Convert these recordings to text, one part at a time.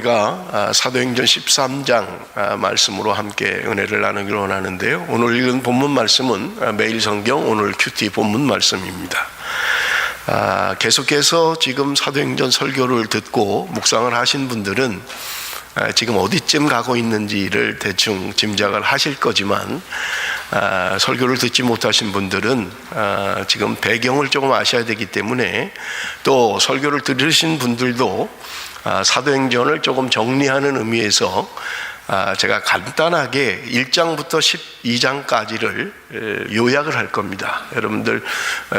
우리가 사도행전 13장 말씀으로 함께 은혜를 나누기를 원하는데요. 오늘 읽은 본문 말씀은 매일 성경 오늘 큐티 본문 말씀입니다. 계속해서 지금 사도행전 설교를 듣고 묵상을 하신 분들은 지금 어디쯤 가고 있는지를 대충 짐작을 하실 거지만, 설교를 듣지 못하신 분들은 지금 배경을 조금 아셔야 되기 때문에, 또 설교를 들으신 분들도 사도행전을 조금 정리하는 의미에서 제가 간단하게 1장부터 12장까지를 요약을 할 겁니다. 여러분들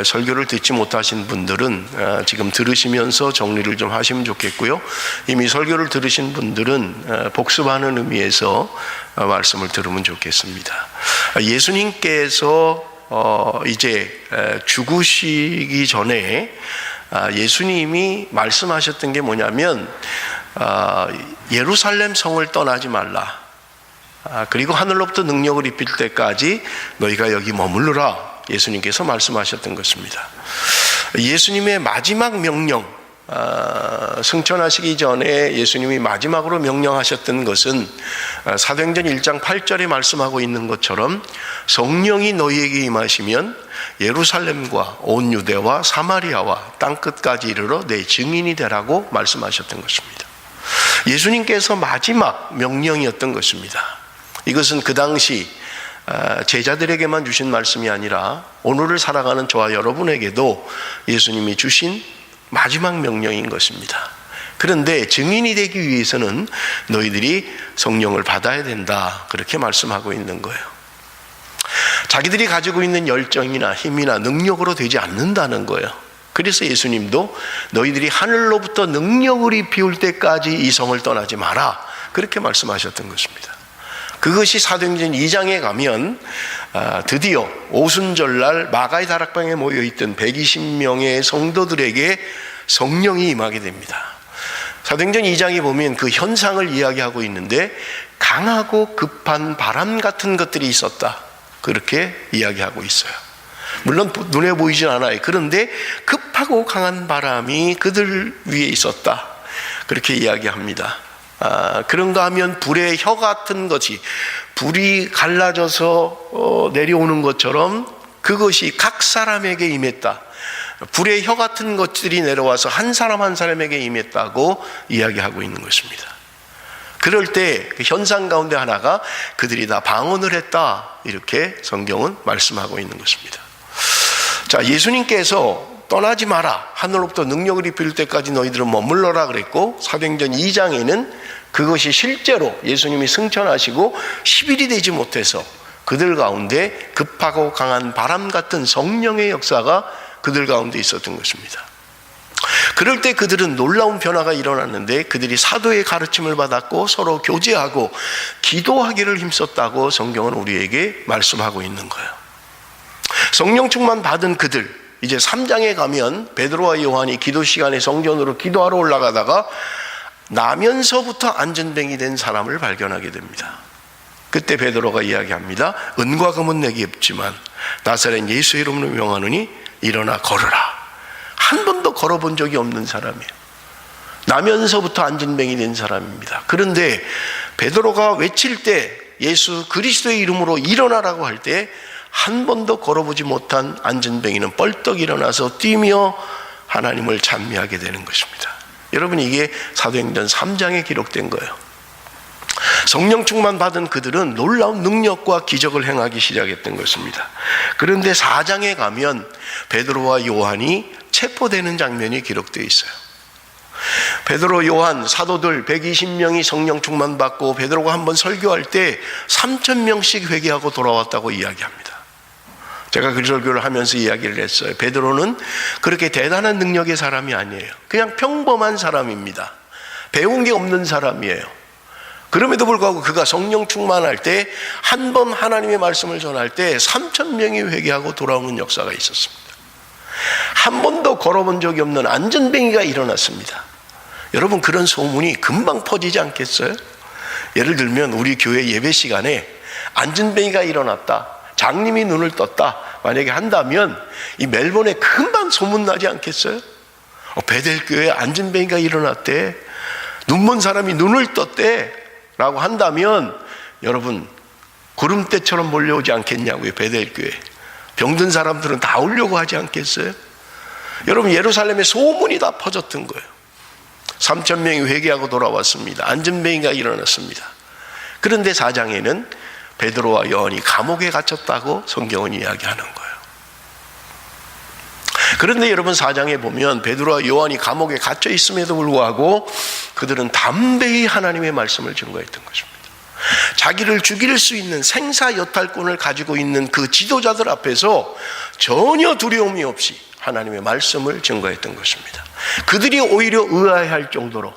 설교를 듣지 못하신 분들은 지금 들으시면서 정리를 좀 하시면 좋겠고요. 이미 설교를 들으신 분들은 복습하는 의미에서 말씀을 들으면 좋겠습니다. 예수님께서 이제 죽으시기 전에 예수님이 말씀하셨던 게 뭐냐면, 예루살렘 성을 떠나지 말라, 그리고 하늘로부터 능력을 입힐 때까지 너희가 여기 머물러라, 예수님께서 말씀하셨던 것입니다. 예수님의 마지막 명령, 승천하시기 전에 예수님이 마지막으로 명령하셨던 것은 사도행전 1장 8절에 말씀하고 있는 것처럼 성령이 너희에게 임하시면 예루살렘과 온 유대와 사마리아와 땅끝까지 이르러 내 증인이 되라고 말씀하셨던 것입니다. 예수님께서 마지막 명령이었던 것입니다. 이것은 그 당시 제자들에게만 주신 말씀이 아니라 오늘을 살아가는 저와 여러분에게도 예수님이 주신 마지막 명령인 것입니다. 그런데 증인이 되기 위해서는 너희들이 성령을 받아야 된다, 그렇게 말씀하고 있는 거예요. 자기들이 가지고 있는 열정이나 힘이나 능력으로 되지 않는다는 거예요. 그래서 예수님도 너희들이 하늘로부터 능력을 입힐 때까지 이 성을 떠나지 마라, 그렇게 말씀하셨던 것입니다. 그것이 사도행전 2장에 가면 드디어 오순절날 마가의 다락방에 모여있던 120명의 성도들에게 성령이 임하게 됩니다. 사도행전 2장에 보면 그 현상을 이야기하고 있는데, 강하고 급한 바람 같은 것들이 있었다, 그렇게 이야기하고 있어요. 물론 눈에 보이진 않아요. 그런데 급하고 강한 바람이 그들 위에 있었다, 그렇게 이야기합니다. 그런가 하면 불의 혀 같은 것이, 불이 갈라져서 내려오는 것처럼 그것이 각 사람에게 임했다, 불의 혀 같은 것들이 내려와서 한 사람 한 사람에게 임했다고 이야기하고 있는 것입니다. 그럴 때 그 현상 가운데 하나가 그들이 다 방언을 했다, 이렇게 성경은 말씀하고 있는 것입니다. 자, 예수님께서 떠나지 마라, 하늘로부터 능력을 입힐 때까지 너희들은 머물러라 그랬고, 사도행전 2장에는 그것이 실제로 예수님이 승천하시고 10일이 되지 못해서 그들 가운데 급하고 강한 바람 같은 성령의 역사가 그들 가운데 있었던 것입니다. 그럴 때 그들은 놀라운 변화가 일어났는데, 그들이 사도의 가르침을 받았고 서로 교제하고 기도하기를 힘썼다고 성경은 우리에게 말씀하고 있는 거예요. 성령 충만 받은 그들, 이제 3장에 가면 베드로와 요한이 기도 시간에 성전으로 기도하러 올라가다가 나면서부터 안전뱅이 된 사람을 발견하게 됩니다. 그때 베드로가 이야기합니다. 은과 금은 내게 없지만 나사렛 예수의 이름으로 명하노니 일어나 걸어라. 한 번도 걸어본 적이 없는 사람이에요. 나면서부터 안전뱅이 된 사람입니다. 그런데 베드로가 외칠 때, 예수 그리스도의 이름으로 일어나라고 할 때 한 번도 걸어보지 못한 안전뱅이는 벌떡 일어나서 뛰며 하나님을 찬미하게 되는 것입니다. 여러분, 이게 사도행전 3장에 기록된 거예요. 성령 충만 받은 그들은 놀라운 능력과 기적을 행하기 시작했던 것입니다. 그런데 4장에 가면 베드로와 요한이 체포되는 장면이 기록되어 있어요. 베드로, 요한, 사도들 120명이 성령 충만 받고 베드로가 한번 설교할 때 3,000명씩 회개하고 돌아왔다고 이야기합니다. 제가 그 설교를 하면서 이야기를 했어요. 베드로는 그렇게 대단한 능력의 사람이 아니에요. 그냥 평범한 사람입니다. 배운 게 없는 사람이에요. 그럼에도 불구하고 그가 성령 충만할 때, 한 번 하나님의 말씀을 전할 때 3,000명이 회개하고 돌아오는 역사가 있었습니다. 한 번도 걸어본 적이 없는 안전뱅이가 일어났습니다. 여러분, 그런 소문이 금방 퍼지지 않겠어요? 예를 들면 우리 교회 예배 시간에 안전뱅이가 일어났다, 장님이 눈을 떴다, 만약에 한다면 이 멜번에 금방 소문나지 않겠어요? 베델교회에 안전뱅이가 일어났대, 눈먼 사람이 눈을 떴대 라고 한다면 여러분 구름대처럼 몰려오지 않겠냐고요. 베델교회 병든 사람들은 다 오려고 하지 않겠어요? 여러분 예루살렘에 소문이 다 퍼졌던 거예요. 3,000명이 회개하고 돌아왔습니다. 안전병이가 일어났습니다. 그런데 4장에는 베드로와 요한이 감옥에 갇혔다고 성경은 이야기하는 거예요. 그런데 여러분 4장에 보면 베드로와 요한이 감옥에 갇혀 있음에도 불구하고 그들은 담대히 하나님의 말씀을 증거했던 것입니다. 자기를 죽일 수 있는 생사여탈권을 가지고 있는 그 지도자들 앞에서 전혀 두려움이 없이 하나님의 말씀을 증거했던 것입니다. 그들이 오히려 의아해할 정도로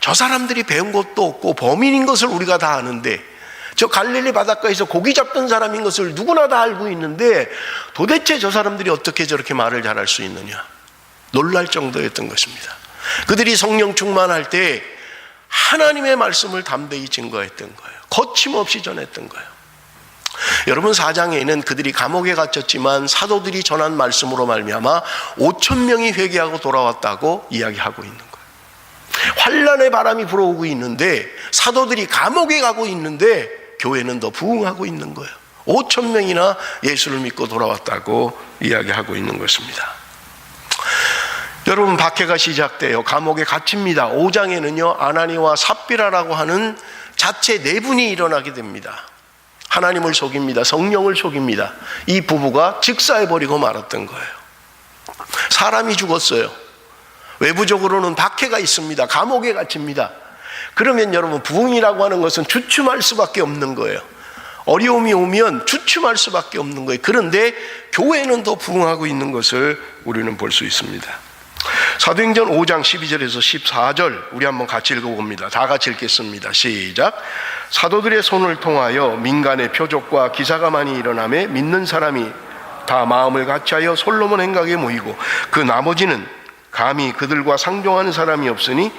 저 사람들이 배운 것도 없고 범인인 것을 우리가 다 아는데, 저 갈릴리 바닷가에서 고기 잡던 사람인 것을 누구나 다 알고 있는데 도대체 저 사람들이 어떻게 저렇게 말을 잘할 수 있느냐, 놀랄 정도였던 것입니다. 그들이 성령 충만할 때 하나님의 말씀을 담대히 증거했던 거예요. 거침없이 전했던 거예요. 여러분 4장에는 그들이 감옥에 갇혔지만 사도들이 전한 말씀으로 말미암아 5,000명이 회개하고 돌아왔다고 이야기하고 있는 거예요. 환난의 바람이 불어오고 있는데 사도들이 감옥에 가고 있는데 교회는 더 부흥하고 있는 거예요. 5,000명이나 예수를 믿고 돌아왔다고 이야기하고 있는 것입니다. 여러분 박해가 시작돼요. 감옥에 갇힙니다. 5장에는요 아나니와 삽비라라고 하는 자체 내분이 일어나게 됩니다. 하나님을 속입니다. 성령을 속입니다. 이 부부가 직사해버리고 말았던 거예요. 사람이 죽었어요. 외부적으로는 박해가 있습니다. 감옥에 갇힙니다. 그러면 여러분 부흥이라고 하는 것은 주춤할 수밖에 없는 거예요. 어려움이 오면 주춤할 수밖에 없는 거예요. 그런데 교회는 더 부흥하고 있는 것을 우리는 볼 수 있습니다. 사도행전 5장 12절에서 14절 우리 한번 같이 읽어봅니다. 다 같이 읽겠습니다. 시작. 사도들의 손을 통하여 민간의 표적과 기사가 많이 일어나매 믿는 사람이 다 마음을 같이하여 솔로몬 행각에 모이고 그 나머지는 감히 그들과 상종하는 사람이 없으니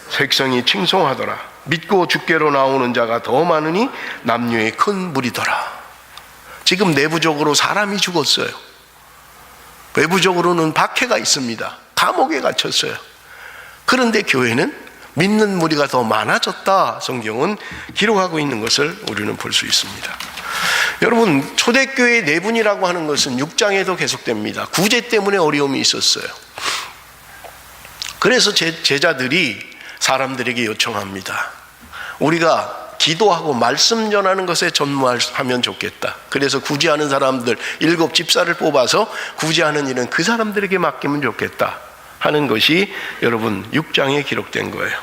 색성이 칭송하더라. 믿고 주께로 나오는 자가 더 많으니 남녀의 큰 무리더라. 지금 내부적으로 사람이 죽었어요. 외부적으로는 박해가 있습니다. 감옥에 갇혔어요. 그런데 교회는 믿는 무리가 더 많아졌다. 성경은 기록하고 있는 것을 우리는 볼 수 있습니다. 여러분 초대교회 내분이라고 하는 것은 6장에도 계속됩니다. 구제 때문에 어려움이 있었어요. 그래서 제자들이 사람들에게 요청합니다. 우리가 기도하고 말씀 전하는 것에 전무하면 좋겠다. 그래서 구제하는 사람들 7 집사를 뽑아서 구제하는 일은 그 사람들에게 맡기면 좋겠다 하는 것이 여러분 6장에 기록된 거예요.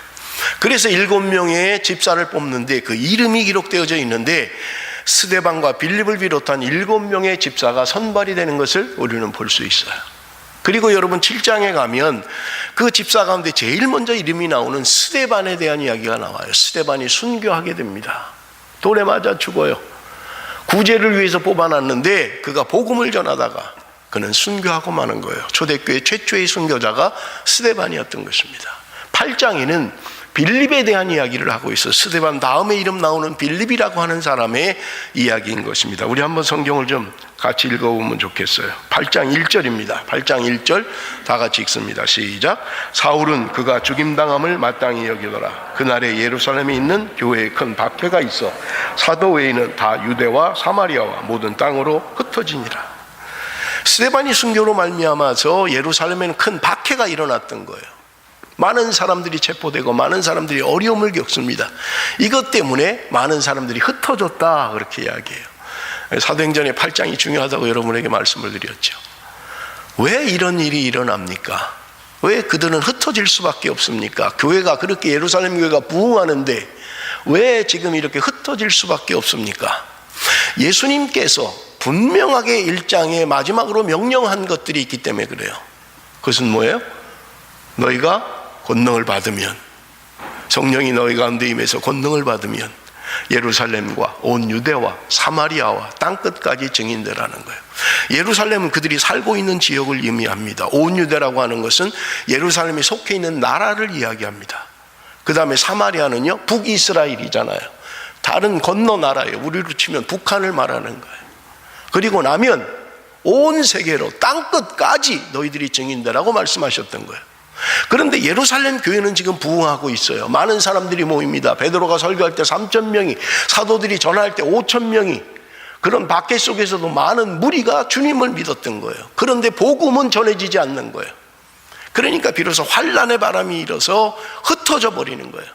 그래서 7명의 집사를 뽑는데 그 이름이 기록되어져 있는데 스데반과 빌립을 비롯한 7명의 집사가 선발이 되는 것을 우리는 볼 수 있어요. 그리고 여러분 7장에 가면 그 집사 가운데 제일 먼저 이름이 나오는 스데반에 대한 이야기가 나와요. 스데반이 순교하게 됩니다. 돌에 맞아 죽어요. 구제를 위해서 뽑아놨는데 그가 복음을 전하다가 그는 순교하고 마는 거예요. 초대교회 최초의 순교자가 스데반이었던 것입니다. 8장에는 빌립에 대한 이야기를 하고 있어. 스데반 다음에 이름 나오는 빌립이라고 하는 사람의 이야기인 것입니다. 우리 한번 성경을 좀 같이 읽어보면 좋겠어요. 8장 1절입니다. 8장 1절 다 같이 읽습니다. 시작. 사울은 그가 죽임당함을 마땅히 여기더라. 그날에 예루살렘에 있는 교회에 큰 박해가 있어 사도 외에는 다 유대와 사마리아와 모든 땅으로 흩어지니라. 스데반이 순교로 말미암아서 예루살렘에는 큰 박해가 일어났던 거예요. 많은 사람들이 체포되고 많은 사람들이 어려움을 겪습니다. 이것 때문에 많은 사람들이 흩어졌다 그렇게 이야기해요. 사도행전의 8장이 중요하다고 여러분에게 말씀을 드렸죠. 왜 이런 일이 일어납니까? 왜 그들은 흩어질 수밖에 없습니까? 교회가 그렇게 예루살렘 교회가 부흥하는데 왜 지금 이렇게 흩어질 수밖에 없습니까? 예수님께서 분명하게 1장에 마지막으로 명령한 것들이 있기 때문에 그래요. 그것은 뭐예요? 너희가 권능을 받으면, 성령이 너희 가운데 임해서 권능을 받으면 예루살렘과 온 유대와 사마리아와 땅끝까지 증인되라는 거예요. 예루살렘은 그들이 살고 있는 지역을 의미합니다. 온 유대라고 하는 것은 예루살렘이 속해 있는 나라를 이야기합니다. 그 다음에 사마리아는요 북이스라엘이잖아요. 다른 건너 나라예요. 우리로 치면 북한을 말하는 거예요. 그리고 나면 온 세계로 땅끝까지 너희들이 증인되라고 말씀하셨던 거예요. 그런데 예루살렘 교회는 지금 부흥하고 있어요. 많은 사람들이 모입니다. 베드로가 설교할 때 3,000명이, 사도들이 전할 때 5,000명이, 그런 밖에 속에서도 많은 무리가 주님을 믿었던 거예요. 그런데 복음은 전해지지 않는 거예요. 그러니까 비로소 환란의 바람이 일어서 흩어져 버리는 거예요.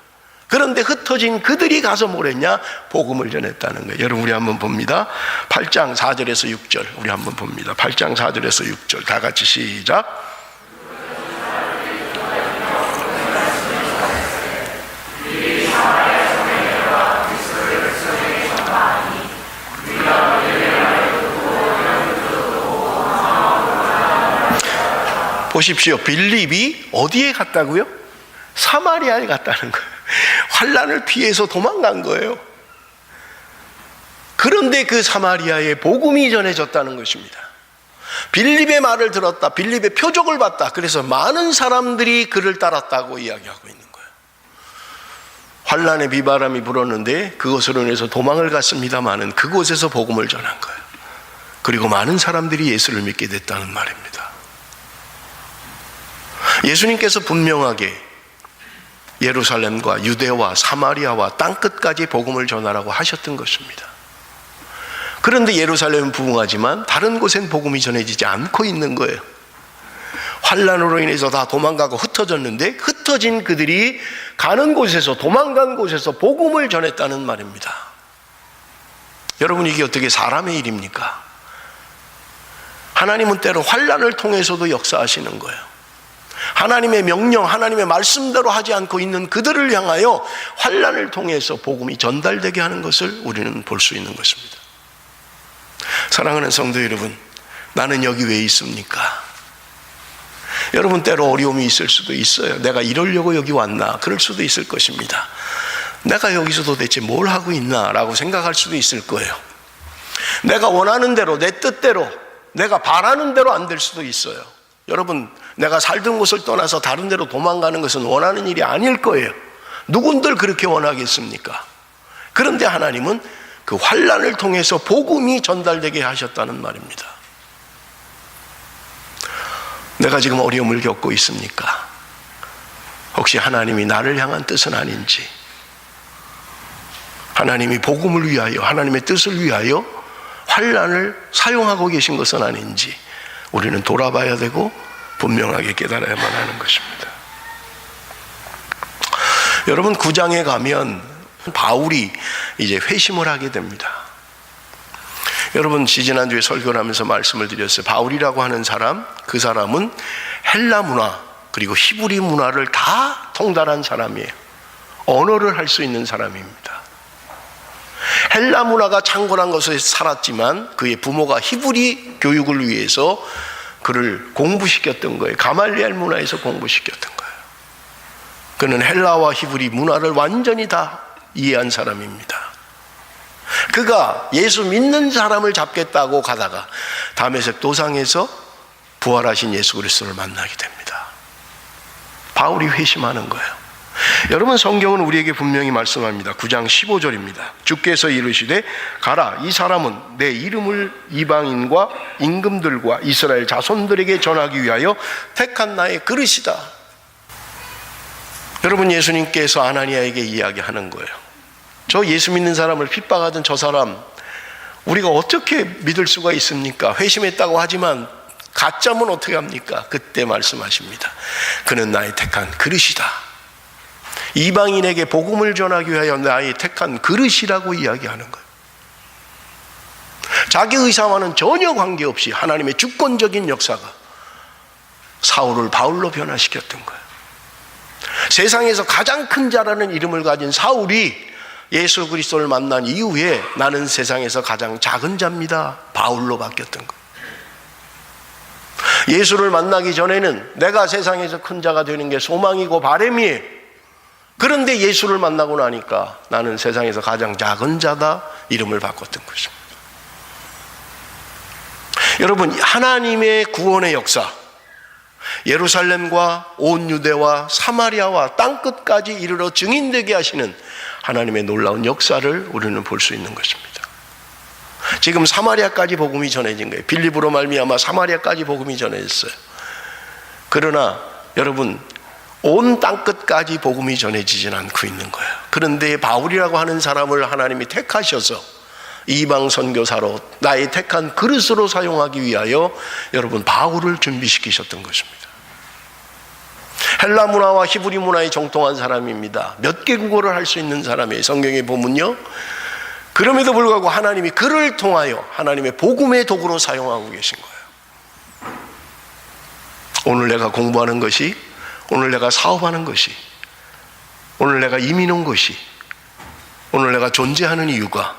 그런데 흩어진 그들이 가서 뭘 했냐? 복음을 전했다는 거예요. 여러분, 우리 한번 봅니다. 8장 4절에서 6절 우리 한번 봅니다. 8장 4절에서 6절 다 같이 시작. 보십시오. 빌립이 어디에 갔다고요? 사마리아에 갔다는 거예요. 환란을 피해서 도망간 거예요. 그런데 그 사마리아에 복음이 전해졌다는 것입니다. 빌립의 말을 들었다. 빌립의 표적을 봤다. 그래서 많은 사람들이 그를 따랐다고 이야기하고 있는 거예요. 환란의 비바람이 불었는데 그것으로 인해서 도망을 갔습니다마는 그곳에서 복음을 전한 거예요. 그리고 많은 사람들이 예수를 믿게 됐다는 말입니다. 예수님께서 분명하게 예루살렘과 유대와 사마리아와 땅끝까지 복음을 전하라고 하셨던 것입니다. 그런데 예루살렘은 부흥하지만 다른 곳엔 복음이 전해지지 않고 있는 거예요. 환란으로 인해서 다 도망가고 흩어졌는데 흩어진 그들이 가는 곳에서, 도망간 곳에서 복음을 전했다는 말입니다. 여러분, 이게 어떻게 사람의 일입니까? 하나님은 때로 환란을 통해서도 역사하시는 거예요. 하나님의 명령, 하나님의 말씀대로 하지 않고 있는 그들을 향하여 환란을 통해서 복음이 전달되게 하는 것을 우리는 볼 수 있는 것입니다. 사랑하는 성도 여러분, 나는 여기 왜 있습니까? 여러분, 때로 어려움이 있을 수도 있어요. 내가 이러려고 여기 왔나? 그럴 수도 있을 것입니다. 내가 여기서 도대체 뭘 하고 있나? 라고 생각할 수도 있을 거예요. 내가 원하는 대로, 내 뜻대로, 내가 바라는 대로 안 될 수도 있어요. 여러분, 내가 살던 곳을 떠나서 다른 데로 도망가는 것은 원하는 일이 아닐 거예요. 누군들 그렇게 원하겠습니까? 그런데 하나님은 그 환란을 통해서 복음이 전달되게 하셨다는 말입니다. 내가 지금 어려움을 겪고 있습니까? 혹시 하나님이 나를 향한 뜻은 아닌지, 하나님이 복음을 위하여, 하나님의 뜻을 위하여 환란을 사용하고 계신 것은 아닌지 우리는 돌아봐야 되고 분명하게 깨달아야만 하는 것입니다. 여러분, 9장에 가면 바울이 이제 회심을 하게 됩니다. 여러분, 지지난주에 설교를 하면서 말씀을 드렸어요. 바울이라고 하는 사람, 그 사람은 헬라 문화 그리고 히브리 문화를 다 통달한 사람이에요. 언어를 할 수 있는 사람입니다. 헬라 문화가 창궐한 것에 살았지만 그의 부모가 히브리 교육을 위해서 그를 공부시켰던 거예요. 가말리엘 문화에서 공부시켰던 거예요. 그는 헬라와 히브리 문화를 완전히 다 이해한 사람입니다. 그가 예수 믿는 사람을 잡겠다고 가다가 다메섹 도상에서 부활하신 예수 그리스도를 만나게 됩니다. 바울이 회심하는 거예요. 여러분, 성경은 우리에게 분명히 말씀합니다. 9장 15절입니다. 주께서 이르시되 가라, 이 사람은 내 이름을 이방인과 임금들과 이스라엘 자손들에게 전하기 위하여 택한 나의 그릇이다. 여러분, 예수님께서 아나니아에게 이야기하는 거예요. 저 예수 믿는 사람을 핍박하던 저 사람, 우리가 어떻게 믿을 수가 있습니까? 회심했다고 하지만 가짜면 어떻게 합니까? 그때 말씀하십니다. 그는 나의 택한 그릇이다. 이방인에게 복음을 전하기 위하여 나의 택한 그릇이라고 이야기하는 거예요. 자기 의사와는 전혀 관계없이 하나님의 주권적인 역사가 사울을 바울로 변화시켰던 거예요. 세상에서 가장 큰 자라는 이름을 가진 사울이 예수 그리스도를 만난 이후에 나는 세상에서 가장 작은 자입니다, 바울로 바뀌었던 거예요. 예수를 만나기 전에는 내가 세상에서 큰 자가 되는 게 소망이고 바람이에요. 그런데 예수를 만나고 나니까 나는 세상에서 가장 작은 자다, 이름을 바꿨던 것입니다. 여러분, 하나님의 구원의 역사, 예루살렘과 온 유대와 사마리아와 땅끝까지 이르러 증인되게 하시는 하나님의 놀라운 역사를 우리는 볼 수 있는 것입니다. 지금 사마리아까지 복음이 전해진 거예요. 빌립으로 말미암아 사마리아까지 복음이 전해졌어요. 그러나 여러분, 온 땅끝까지 복음이 전해지진 않고 있는 거예요. 그런데 바울이라고 하는 사람을 하나님이 택하셔서 이방 선교사로 나의 택한 그릇으로 사용하기 위하여 여러분 바울을 준비시키셨던 것입니다. 헬라 문화와 히브리 문화에 정통한 사람입니다. 몇 개 국어를 할 수 있는 사람이에요. 성경에 보면요. 그럼에도 불구하고 하나님이 그를 통하여 하나님의 복음의 도구로 사용하고 계신 거예요. 오늘 내가 공부하는 것이, 오늘 내가 사업하는 것이, 오늘 내가 이민 온 것이, 오늘 내가 존재하는 이유가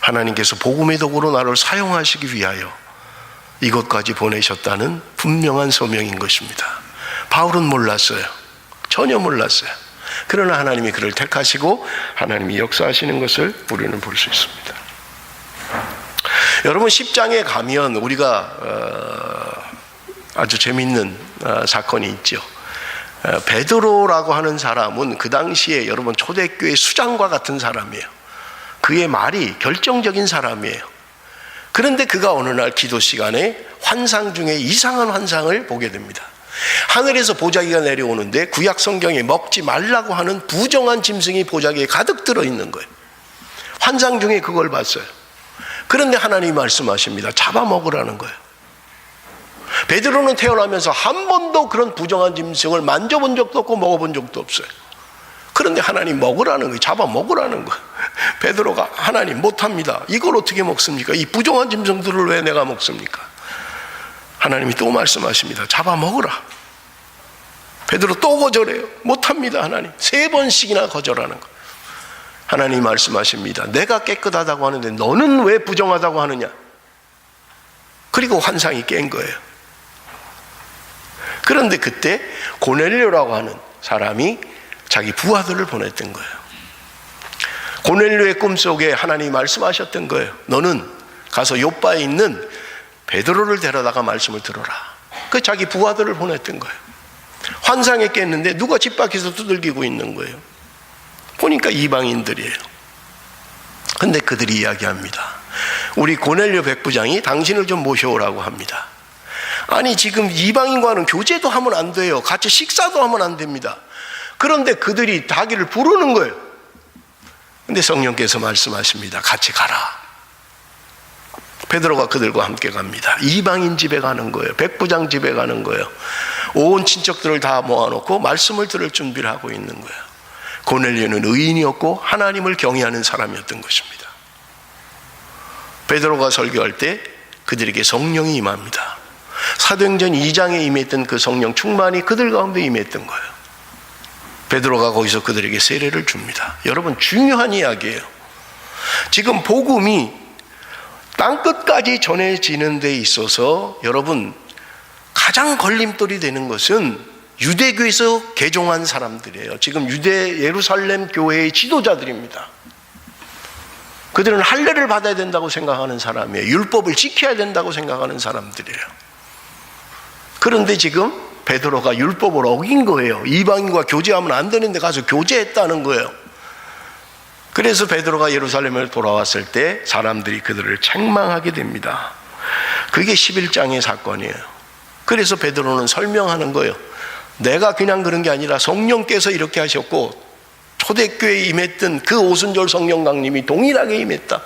하나님께서 복음의 도구로 나를 사용하시기 위하여 이것까지 보내셨다는 분명한 소명인 것입니다. 바울은 몰랐어요. 전혀 몰랐어요. 그러나 하나님이 그를 택하시고 하나님이 역사하시는 것을 우리는 볼 수 있습니다. 여러분, 10장에 가면 우리가 아주 재미있는 사건이 있죠. 베드로라고 하는 사람은 그 당시에 여러분 초대교회 수장과 같은 사람이에요. 그의 말이 결정적인 사람이에요. 그런데 그가 어느 날 기도 시간에 환상 중에 이상한 환상을 보게 됩니다. 하늘에서 보자기가 내려오는데 구약 성경에 먹지 말라고 하는 부정한 짐승이 보자기에 가득 들어있는 거예요. 환상 중에 그걸 봤어요. 그런데 하나님이 말씀하십니다. 잡아먹으라는 거예요. 베드로는 태어나면서 한 번도 그런 부정한 짐승을 만져본 적도 없고 먹어본 적도 없어요. 그런데 하나님 먹으라는 거예요. 잡아먹으라는 거예요. 베드로가 하나님 못합니다. 이걸 어떻게 먹습니까? 이 부정한 짐승들을 왜 내가 먹습니까? 하나님이 또 말씀하십니다. 잡아먹으라. 베드로 또 거절해요. 못합니다. 하나님. 3번씩이나 거절하는 거예요. 하나님이 말씀하십니다. 내가 깨끗하다고 하는데 너는 왜 부정하다고 하느냐? 그리고 환상이 깬 거예요. 그런데 그때 고넬료라고 하는 사람이 자기 부하들을 보냈던 거예요. 고넬료의 꿈속에 하나님이 말씀하셨던 거예요. 너는 가서 요빠에 있는 베드로를 데려다가 말씀을 들어라. 그 자기 부하들을 보냈던 거예요. 환상에 깼는데 누가 집 밖에서 두들기고 있는 거예요. 보니까 이방인들이에요. 근데 그들이 이야기합니다. 우리 고넬료 백부장이 당신을 좀 모셔오라고 합니다. 아니, 지금 이방인과는 교제도 하면 안 돼요. 같이 식사도 하면 안 됩니다. 그런데 그들이 자기를 부르는 거예요. 근데 성령께서 말씀하십니다. 같이 가라. 베드로가 그들과 함께 갑니다. 이방인 집에 가는 거예요. 백부장 집에 가는 거예요. 온 친척들을 다 모아놓고 말씀을 들을 준비를 하고 있는 거예요. 고넬료는 의인이었고 하나님을 경외하는 사람이었던 것입니다. 베드로가 설교할 때 그들에게 성령이 임합니다. 사도행전 2장에 임했던 그 성령 충만이 그들 가운데 임했던 거예요. 베드로가 거기서 그들에게 세례를 줍니다. 여러분, 중요한 이야기예요. 지금 복음이 땅끝까지 전해지는 데 있어서 여러분 가장 걸림돌이 되는 것은 유대교에서 개종한 사람들이에요. 지금 유대 예루살렘 교회의 지도자들입니다. 그들은 할례를 받아야 된다고 생각하는 사람이에요. 율법을 지켜야 된다고 생각하는 사람들이에요. 그런데 지금 베드로가 율법을 어긴 거예요. 이방인과 교제하면 안 되는데 가서 교제했다는 거예요. 그래서 베드로가 예루살렘을 돌아왔을 때 사람들이 그들을 책망하게 됩니다. 그게 11장의 사건이에요. 그래서 베드로는 설명하는 거예요. 내가 그냥 그런 게 아니라 성령께서 이렇게 하셨고 초대교회에 임했던 그 오순절 성령 강림이 동일하게 임했다.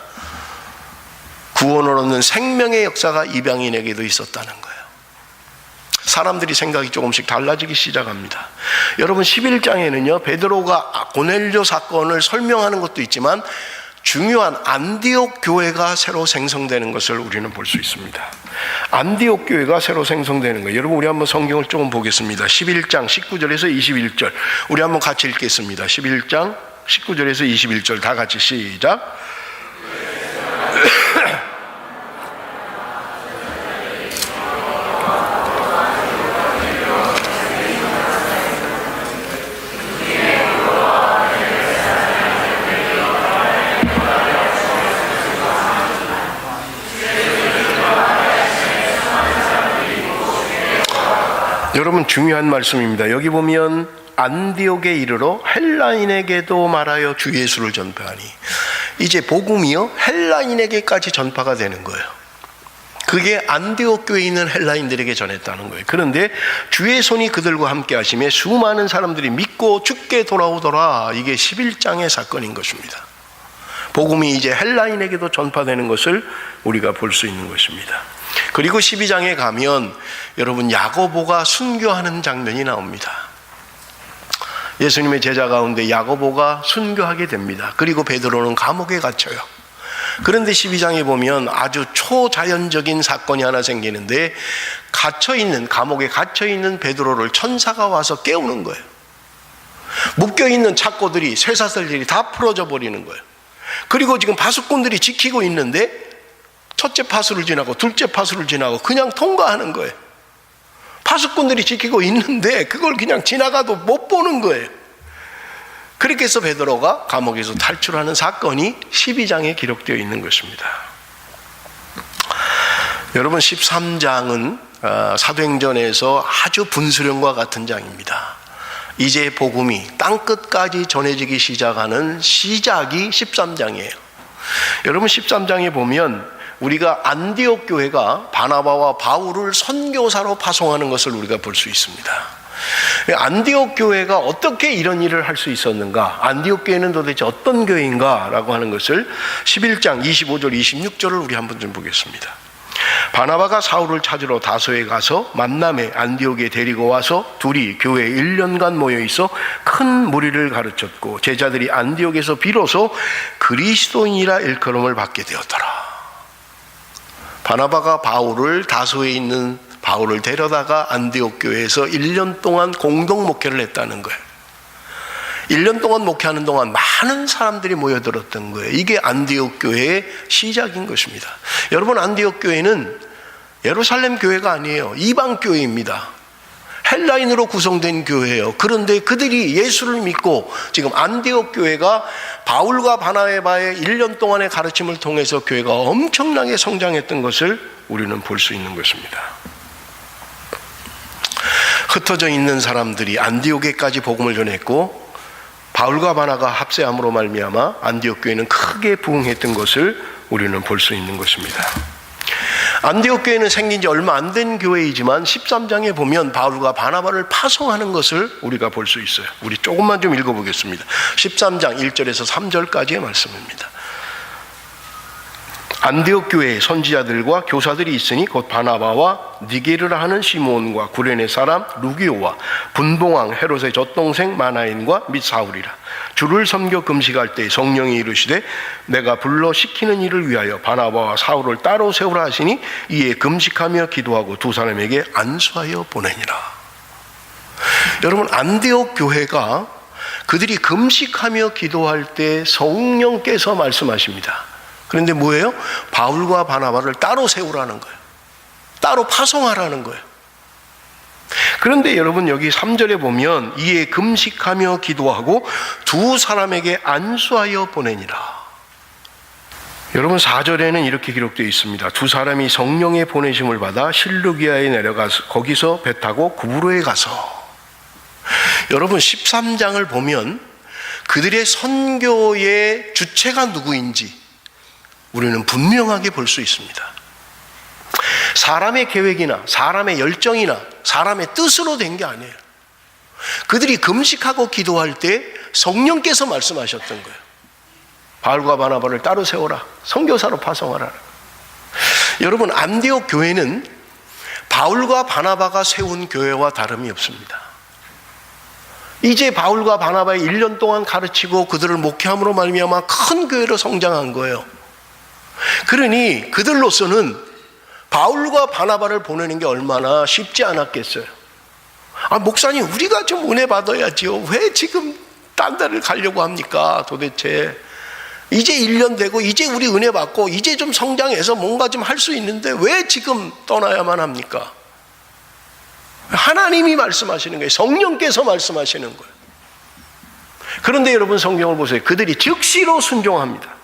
구원을 얻는 생명의 역사가 이방인에게도 있었다는 거예요. 사람들이 생각이 조금씩 달라지기 시작합니다. 여러분, 11장에는요 베드로가 고넬료 사건을 설명하는 것도 있지만 중요한 안디옥 교회가 새로 생성되는 것을 우리는 볼 수 있습니다. 안디옥 교회가 새로 생성되는 거예요. 여러분, 우리 한번 성경을 조금 보겠습니다. 11장 19절에서 21절 우리 한번 같이 읽겠습니다. 11장 19절에서 21절 다 같이 시작. 여러분, 중요한 말씀입니다. 여기 보면 안디옥에 이르러 헬라인에게도 말하여 주 예수를 전파하니, 이제 복음이요 헬라인에게까지 전파가 되는 거예요. 그게 안디옥 교회에 있는 헬라인들에게 전했다는 거예요. 그런데 주의 손이 그들과 함께 하심에 수많은 사람들이 믿고 죽게 돌아오더라. 이게 11장의 사건인 것입니다. 복음이 이제 헬라인에게도 전파되는 것을 우리가 볼 수 있는 것입니다. 그리고 12장에 가면 여러분 야고보가 순교하는 장면이 나옵니다. 예수님의 제자 가운데 야고보가 순교하게 됩니다. 그리고 베드로는 감옥에 갇혀요. 그런데 12장에 보면 아주 초자연적인 사건이 하나 생기는데 감옥에 갇혀있는 베드로를 천사가 와서 깨우는 거예요. 묶여있는 착고들이 쇠사슬들이 다 풀어져 버리는 거예요. 그리고 지금 파수꾼들이 지키고 있는데 첫째 파수를 지나고 둘째 파수를 지나고 그냥 통과하는 거예요. 파수꾼들이 지키고 있는데 그걸 그냥 지나가도 못 보는 거예요. 그렇게 해서 베드로가 감옥에서 탈출하는 사건이 12장에 기록되어 있는 것입니다. 여러분 13장은 사도행전에서 아주 분수령과 같은 장입니다. 이제 복음이 땅끝까지 전해지기 시작하는 시작이 13장이에요. 여러분 13장에 보면 우리가 안디옥 교회가 바나바와 바울을 선교사로 파송하는 것을 우리가 볼 수 있습니다. 안디옥 교회가 어떻게 이런 일을 할 수 있었는가? 안디옥 교회는 도대체 어떤 교회인가? 라고 하는 것을 11장 25절 26절을 우리 한번 좀 보겠습니다. 바나바가 사울을 찾으러 다소에 가서 만남에 안디옥에 데리고 와서 둘이 교회에 1년간 모여 있어 큰 무리를 가르쳤고 제자들이 안디옥에서 비로소 그리스도인이라 일컬음을 받게 되었더라. 바나바가 바울을 다소에 있는 바울을 데려다가 안디옥 교회에서 1년 동안 공동 목회를 했다는 거예요. 1년 동안 목회하는 동안 많은 사람들이 모여들었던 거예요. 이게 안디옥 교회의 시작인 것입니다. 여러분 안디옥 교회는 예루살렘 교회가 아니에요. 이방 교회입니다. 헬라인으로 구성된 교회예요. 그런데 그들이 예수를 믿고 지금 안디옥 교회가 바울과 바나바의 1년 동안의 가르침을 통해서 교회가 엄청나게 성장했던 것을 우리는 볼 수 있는 것입니다. 흩어져 있는 사람들이 안디옥에까지 복음을 전했고 바울과 바나가 합세함으로 말미암아 안디옥 교회는 크게 부흥했던 것을 우리는 볼 수 있는 것입니다. 안디옥 교회는 생긴 지 얼마 안 된 교회이지만 13장에 보면 바울과 바나바를 파송하는 것을 우리가 볼 수 있어요. 우리 조금만 좀 읽어보겠습니다. 13장 1절에서 3절까지의 말씀입니다. 안디옥 교회에 선지자들과 교사들이 있으니 곧 바나바와 니게르라 하는 시몬과 구레네 사람 루기오와 분봉왕 헤롯의 젖동생 마나인과 및 사울이라. 주를 섬겨 금식할 때 성령이 이르시되 내가 불러 시키는 일을 위하여 바나바와 사울을 따로 세우라 하시니 이에 금식하며 기도하고 두 사람에게 안수하여 보내니라. 여러분 안디옥 교회가 그들이 금식하며 기도할 때 성령께서 말씀하십니다. 그런데 뭐예요? 바울과 바나바를 따로 세우라는 거예요. 따로 파송하라는 거예요. 그런데 여러분 여기 3절에 보면 이에 금식하며 기도하고 두 사람에게 안수하여 보내니라. 여러분 4절에는 이렇게 기록되어 있습니다. 두 사람이 성령의 보내심을 받아 실루기아에 내려가서 거기서 배 타고 구브로에 가서. 여러분 13장을 보면 그들의 선교의 주체가 누구인지 우리는 분명하게 볼 수 있습니다. 사람의 계획이나 사람의 열정이나 사람의 뜻으로 된 게 아니에요. 그들이 금식하고 기도할 때 성령께서 말씀하셨던 거예요. 바울과 바나바를 따로 세워라. 선교사로 파송하라. 여러분 안디옥 교회는 바울과 바나바가 세운 교회와 다름이 없습니다. 이제 바울과 바나바의 1년 동안 가르치고 그들을 목회함으로 말미암아 큰 교회로 성장한 거예요. 그러니 그들로서는 바울과 바나바를 보내는 게 얼마나 쉽지 않았겠어요. 목사님 우리가 좀 은혜 받아야지요. 왜 지금 딴 데를 가려고 합니까? 도대체 이제 1년 되고 이제 우리 은혜 받고 이제 좀 성장해서 뭔가 좀 할 수 있는데 왜 지금 떠나야만 합니까? 하나님이 말씀하시는 거예요. 성령께서 말씀하시는 거예요. 그런데 여러분 성경을 보세요. 그들이 즉시로 순종합니다.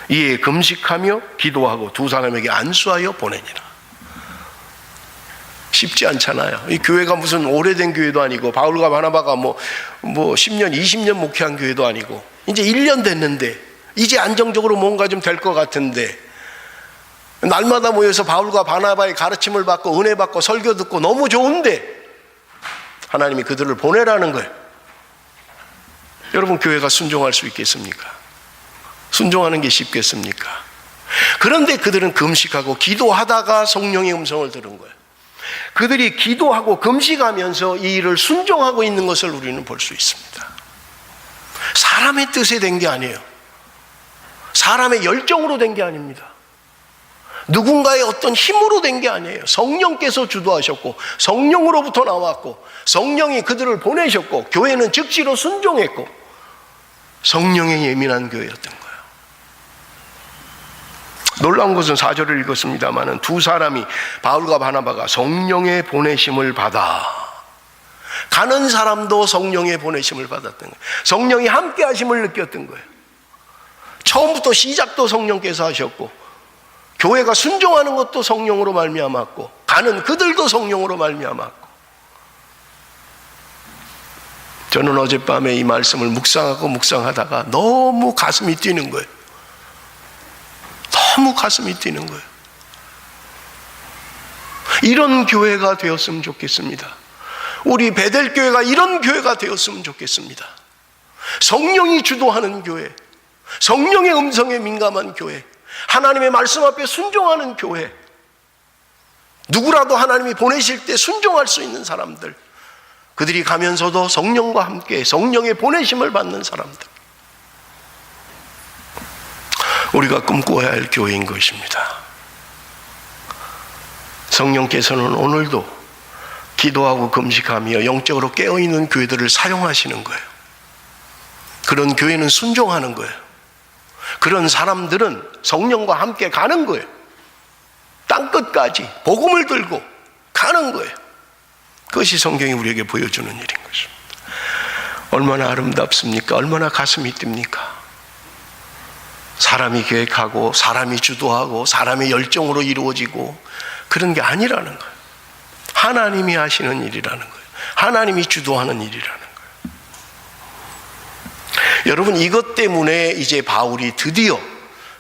이에 금식하며 기도하고 두 사람에게 안수하여 보내니라. 쉽지 않잖아요. 이 교회가 무슨 오래된 교회도 아니고 바울과 바나바가 뭐 10년 20년 목회한 교회도 아니고 이제 1년 됐는데 이제 안정적으로 뭔가 좀 될 것 같은데 날마다 모여서 바울과 바나바의 가르침을 받고 은혜 받고 설교 듣고 너무 좋은데 하나님이 그들을 보내라는 거예요. 여러분, 교회가 순종할 수 있겠습니까? 순종하는 게 쉽겠습니까? 그런데 그들은 금식하고 기도하다가 성령의 음성을 들은 거예요. 그들이 기도하고 금식하면서 이 일을 순종하고 있는 것을 우리는 볼 수 있습니다. 사람의 뜻에 된 게 아니에요. 사람의 열정으로 된 게 아닙니다. 누군가의 어떤 힘으로 된 게 아니에요. 성령께서 주도하셨고 성령으로부터 나왔고 성령이 그들을 보내셨고 교회는 즉시로 순종했고 성령에 예민한 교회였던 거예요. 놀라운 것은 4절을 읽었습니다마는 두 사람이 바울과 바나바가 성령의 보내심을 받아, 가는 사람도 성령의 보내심을 받았던 거예요. 성령이 함께 하심을 느꼈던 거예요. 처음부터 시작도 성령께서 하셨고 교회가 순종하는 것도 성령으로 말미암았고 가는 그들도 성령으로 말미암았고. 저는 어젯밤에 이 말씀을 묵상하다가 너무 가슴이 뛰는 거예요. 너무 가슴이 뛰는 거예요. 이런 교회가 되었으면 좋겠습니다. 우리 베델교회가 이런 교회가 되었으면 좋겠습니다. 성령이 주도하는 교회, 성령의 음성에 민감한 교회, 하나님의 말씀 앞에 순종하는 교회, 누구라도 하나님이 보내실 때 순종할 수 있는 사람들, 그들이 가면서도 성령과 함께 성령의 보내심을 받는 사람들, 우리가 꿈꿔야 할 교회인 것입니다. 성령께서는 오늘도 기도하고 금식하며 영적으로 깨어있는 교회들을 사용하시는 거예요. 그런 교회는 순종하는 거예요. 그런 사람들은 성령과 함께 가는 거예요. 땅끝까지 복음을 들고 가는 거예요. 그것이 성경이 우리에게 보여주는 일인 것입니다. 얼마나 아름답습니까? 얼마나 가슴이 뜁니까? 사람이 계획하고 사람이 주도하고 사람의 열정으로 이루어지고 그런 게 아니라는 거예요. 하나님이 하시는 일이라는 거예요. 하나님이 주도하는 일이라는 거예요. 여러분, 이것 때문에 이제 바울이 드디어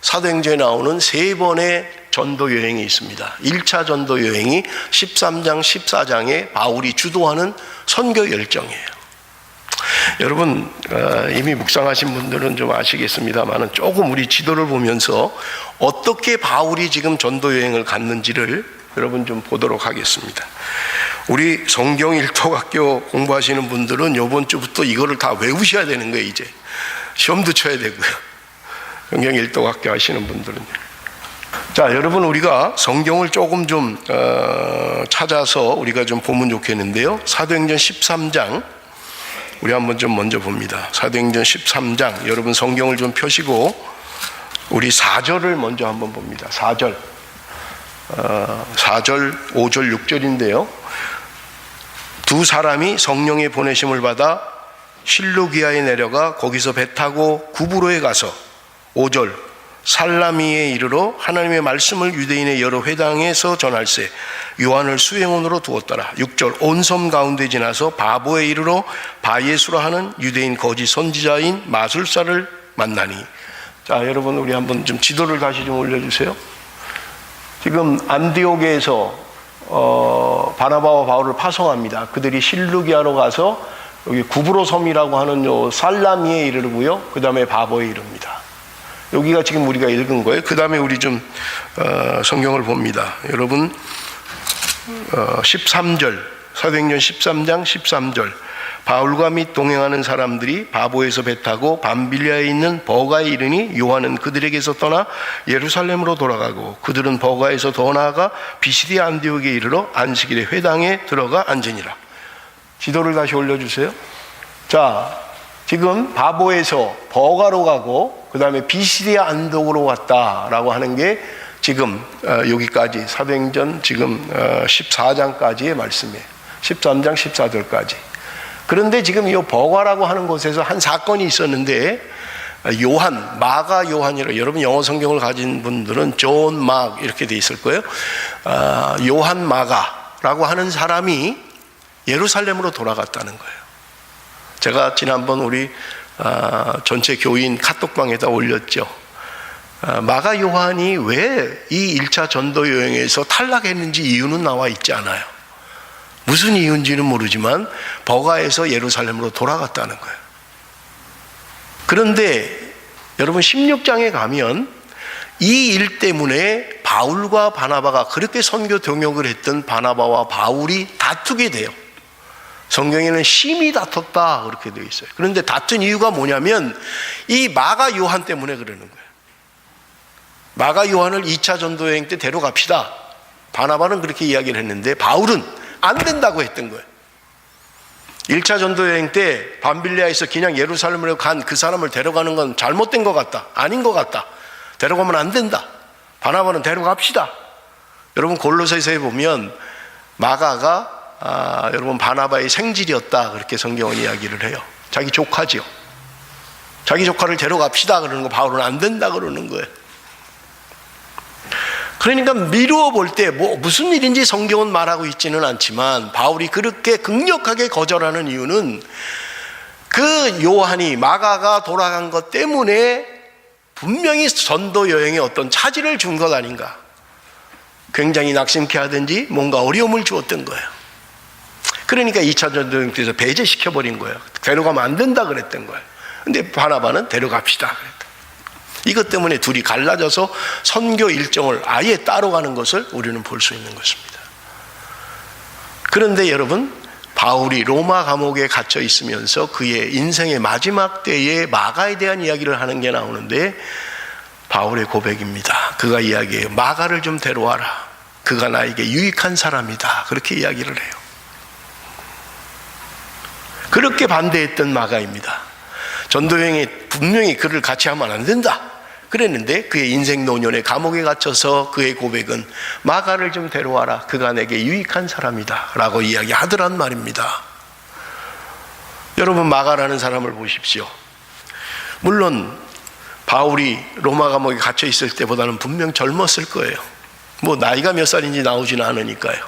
사도행전에 나오는 3번의 전도 여행이 있습니다. 1차 전도 여행이 13장, 14장에 바울이 주도하는 선교 열정이에요. 여러분, 이미 묵상하신 분들은 좀 아시겠습니다만 조금 우리 지도를 보면서 어떻게 바울이 지금 전도 여행을 갔는지를 여러분 좀 보도록 하겠습니다. 우리 성경 일독학교 공부하시는 분들은 이번 주부터 이거를 다 외우셔야 되는 거예요. 이제 시험도 쳐야 되고요. 성경 일독학교 하시는 분들은. 자, 여러분, 우리가 성경을 조금 좀 찾아서 우리가 좀 보면 좋겠는데요. 사도행전 13장 우리 한번 좀 먼저 봅니다. 사도행전 13장, 여러분 성경을 좀 펴시고 우리 4절을 먼저 한번 봅니다. 4절, 5절, 6절인데요. 두 사람이 성령의 보내심을 받아 실루기아에 내려가 거기서 배 타고 구브로에 가서 5절 살라미에 이르러 하나님의 말씀을 유대인의 여러 회당에서 전할세 요한을 수행원으로 두었더라. 6절 온 섬 가운데 지나서 바보에 이르러 바예수라 하는 유대인 거짓 선지자인 마술사를 만나니. 자, 여러분, 우리 한번 좀 지도를 다시 좀 올려주세요. 지금 안디옥에서 바나바와 바울을 파송합니다. 그들이 실루기아로 가서 여기 구브로 섬이라고 하는 요 살라미에 이르고요. 그 다음에 바보에 이릅니다. 여기가 지금 우리가 읽은 거예요. 그 다음에 우리 좀 성경을 봅니다. 여러분, 13절, 사도행전 13장 13절 바울과 및 동행하는 사람들이 바보에서 배 타고 밤빌리아에 있는 버가에 이르니 요한은 그들에게서 떠나 예루살렘으로 돌아가고 그들은 버가에서 더 나아가 비시디아 안디옥에 이르러 안식일에 회당에 들어가 앉으니라. 지도를 다시 올려주세요. 자, 지금 바보에서 버가로 가고 그 다음에 비시디아 안독으로 왔다라고 하는 게 지금 여기까지 사도행전 지금 14장까지의 말씀이에요. 13장 14절까지. 그런데 지금 이 버가라고 하는 곳에서 한 사건이 있었는데 요한, 마가 요한이라, 여러분 영어 성경을 가진 분들은 존 막 이렇게 돼 있을 거예요. 요한 마가라고 하는 사람이 예루살렘으로 돌아갔다는 거예요. 제가 지난번 우리 전체 교인 카톡방에다 올렸죠. 마가 요한이 왜 이 1차 전도 여행에서 탈락했는지 이유는 나와 있지 않아요. 무슨 이유인지는 모르지만 버가에서 예루살렘으로 돌아갔다는 거예요. 그런데 여러분 16장에 가면 이 일 때문에 바울과 바나바가 그렇게 선교 동역을 했던 바나바와 바울이 다투게 돼요. 성경에는 심히 다퉜다 그렇게 되어 있어요. 그런데 다툰 이유가 뭐냐면 이 마가 요한 때문에 그러는 거예요. 마가 요한을 2차 전도여행 때 데려갑시다. 바나바는 그렇게 이야기를 했는데 바울은 안 된다고 했던 거예요. 1차 전도여행 때 밤빌리아에서 그냥 예루살렘으로 간 그 사람을 데려가는 건 잘못된 것 같다. 아닌 것 같다. 데려가면 안 된다. 바나바는 데려갑시다. 여러분 골로새서에 보면 마가가 여러분 바나바의 생질이었다 그렇게 성경은 이야기를 해요. 자기 조카지요. 자기 조카를 데려갑시다 그러는 거 바울은 안 된다 그러는 거예요. 그러니까 미루어 볼 때 무슨 일인지 성경은 말하고 있지는 않지만 바울이 그렇게 극력하게 거절하는 이유는 그 요한이 마가가 돌아간 것 때문에 분명히 전도 여행에 어떤 차질을 준 것 아닌가. 굉장히 낙심케 하든지 뭔가 어려움을 주었던 거예요. 그러니까 2차 전도 여행 때에서 배제시켜버린 거예요. 데려가면 안 된다 그랬던 거예요. 근데 바나바는 데려갑시다 그랬다. 이것 때문에 둘이 갈라져서 선교 일정을 아예 따로 가는 것을 우리는 볼 수 있는 것입니다. 그런데 여러분 바울이 로마 감옥에 갇혀 있으면서 그의 인생의 마지막 때에 마가에 대한 이야기를 하는 게 나오는데 바울의 고백입니다. 그가 이야기해요. 마가를 좀 데려와라. 그가 나에게 유익한 사람이다. 그렇게 이야기를 해요. 그렇게 반대했던 마가입니다. 전도여행에 분명히 그를 같이 하면 안 된다 그랬는데 그의 인생 노년에 감옥에 갇혀서 그의 고백은 마가를 좀 데려와라. 그가 내게 유익한 사람이다 라고 이야기하더란 말입니다. 여러분 마가라는 사람을 보십시오. 물론 바울이 로마 감옥에 갇혀 있을 때보다는 분명 젊었을 거예요. 나이가 몇 살인지 나오지는 않으니까요.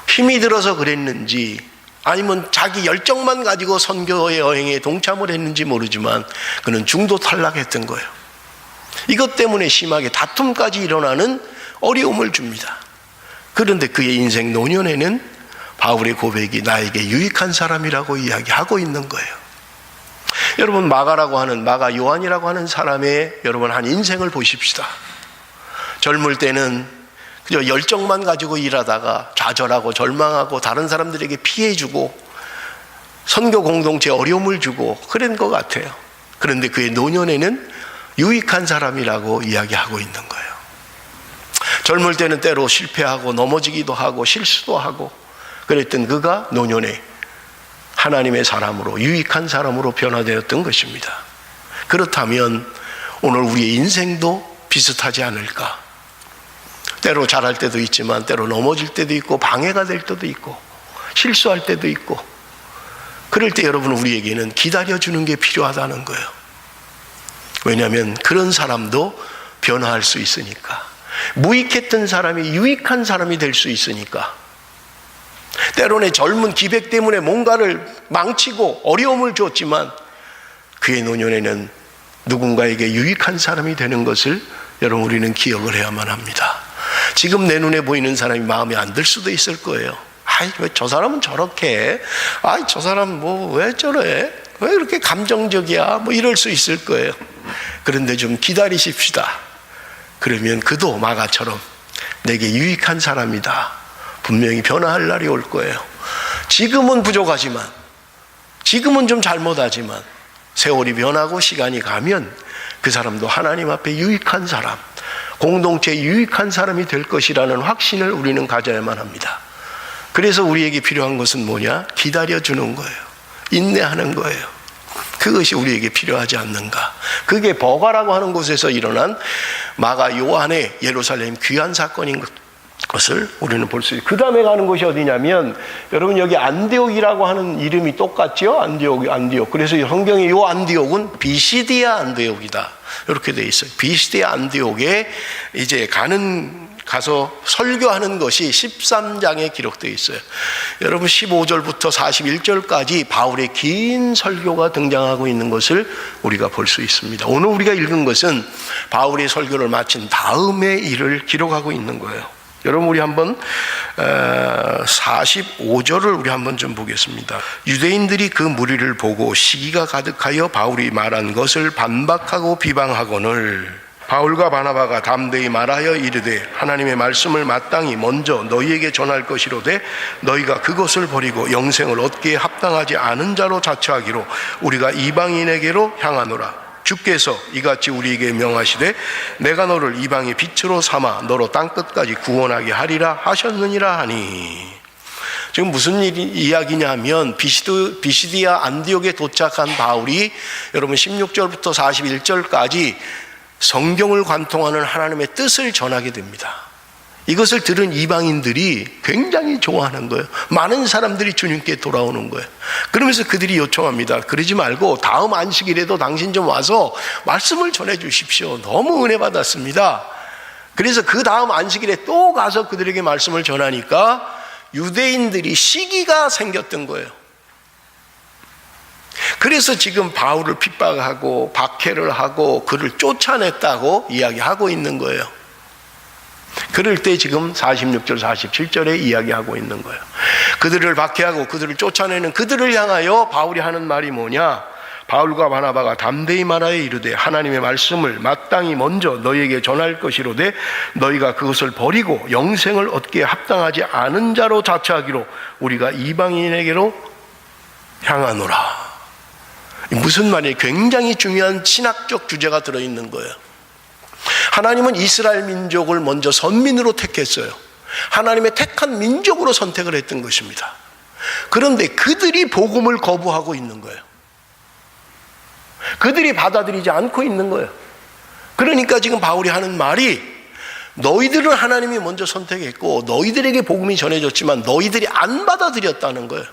힘이 들어서 그랬는지 아니면 자기 열정만 가지고 선교 여행에 동참을 했는지 모르지만 그는 중도 탈락했던 거예요. 이것 때문에 심하게 다툼까지 일어나는 어려움을 줍니다. 그런데 그의 인생 노년에는 바울의 고백이 나에게 유익한 사람이라고 이야기하고 있는 거예요. 여러분 마가라고 하는 마가 요한이라고 하는 사람의 여러분 한 인생을 보십시다. 젊을 때는 그저 열정만 가지고 일하다가 좌절하고 절망하고 다른 사람들에게 피해주고 선교 공동체에 어려움을 주고 그런 것 같아요. 그런데 그의 노년에는 유익한 사람이라고 이야기하고 있는 거예요. 젊을 때는 때로 실패하고 넘어지기도 하고 실수도 하고 그랬던 그가 노년에 하나님의 사람으로 유익한 사람으로 변화되었던 것입니다. 그렇다면 오늘 우리의 인생도 비슷하지 않을까? 때로 잘할 때도 있지만 때로 넘어질 때도 있고 방해가 될 때도 있고 실수할 때도 있고 그럴 때 여러분 우리에게는 기다려주는 게 필요하다는 거예요. 왜냐하면 그런 사람도 변화할 수 있으니까. 무익했던 사람이 유익한 사람이 될 수 있으니까. 때로는 젊은 기백 때문에 뭔가를 망치고 어려움을 줬지만 그의 노년에는 누군가에게 유익한 사람이 되는 것을 여러분 우리는 기억을 해야만 합니다. 지금 내 눈에 보이는 사람이 마음에 안 들 수도 있을 거예요. 왜 저 사람은 저렇게 해? 저 사람 왜 저래? 왜 이렇게 감정적이야? 이럴 수 있을 거예요. 그런데 좀 기다리십시다. 그러면 그도 마가처럼 내게 유익한 사람이다. 분명히 변화할 날이 올 거예요. 지금은 부족하지만 지금은 좀 잘못하지만 세월이 변하고 시간이 가면 그 사람도 하나님 앞에 유익한 사람, 공동체에 유익한 사람이 될 것이라는 확신을 우리는 가져야만 합니다. 그래서 우리에게 필요한 것은 뭐냐? 기다려주는 거예요. 인내하는 거예요. 그것이 우리에게 필요하지 않는가? 그게 버가라고 하는 곳에서 일어난 마가 요한의 예루살렘 귀환 사건인 것을 우리는 볼 수 있어요. 그 다음에 가는 곳이 어디냐면, 여러분 여기 안디옥이라고 하는 이름이 똑같죠? 안디옥. 그래서 성경의 이 안디옥은 비시디아 안디옥이다, 이렇게 돼 있어요. 비시디아 안디옥에 이제 가서 설교하는 것이 13장에 기록되어 있어요. 여러분 15절부터 41절까지 바울의 긴 설교가 등장하고 있는 것을 우리가 볼 수 있습니다. 오늘 우리가 읽은 것은 바울의 설교를 마친 다음의 일을 기록하고 있는 거예요. 여러분 우리 한번 45절을 우리 한번 좀 보겠습니다. 유대인들이 그 무리를 보고 시기가 가득하여 바울이 말한 것을 반박하고 비방하거늘 바울과 바나바가 담대히 말하여 이르되 하나님의 말씀을 마땅히 먼저 너희에게 전할 것이로되 너희가 그것을 버리고 영생을 얻기에 합당하지 않은 자로 자처하기로 우리가 이방인에게로 향하노라. 주께서 이같이 우리에게 명하시되 내가 너를 이방의 빛으로 삼아 너로 땅끝까지 구원하게 하리라 하셨느니라 하니. 지금 무슨 이야기냐면 비시디아 안디옥에 도착한 바울이 여러분 16절부터 41절까지 성경을 관통하는 하나님의 뜻을 전하게 됩니다. 이것을 들은 이방인들이 굉장히 좋아하는 거예요. 많은 사람들이 주님께 돌아오는 거예요. 그러면서 그들이 요청합니다. 그러지 말고 다음 안식일에도 당신 좀 와서 말씀을 전해 주십시오. 너무 은혜 받았습니다. 그래서 그 다음 안식일에 또 가서 그들에게 말씀을 전하니까 유대인들이 시기가 생겼던 거예요. 그래서 지금 바울을 핍박하고 박해를 하고 그를 쫓아냈다고 이야기하고 있는 거예요. 그럴 때 지금 46절 47절에 이야기하고 있는 거예요. 그들을 박해하고 그들을 쫓아내는 그들을 향하여 바울이 하는 말이 뭐냐? 바울과 바나바가 담대히 말하여 이르되 하나님의 말씀을 마땅히 먼저 너희에게 전할 것이로되 너희가 그것을 버리고 영생을 얻기에 합당하지 않은 자로 자처하기로 우리가 이방인에게로 향하노라. 무슨 말이에요? 굉장히 중요한 신학적 주제가 들어있는 거예요. 하나님은 이스라엘 민족을 먼저 선민으로 택했어요. 하나님의 택한 민족으로 선택을 했던 것입니다. 그런데 그들이 복음을 거부하고 있는 거예요. 그들이 받아들이지 않고 있는 거예요. 그러니까 지금 바울이 하는 말이 너희들은 하나님이 먼저 선택했고 너희들에게 복음이 전해졌지만 너희들이 안 받아들였다는 거예요.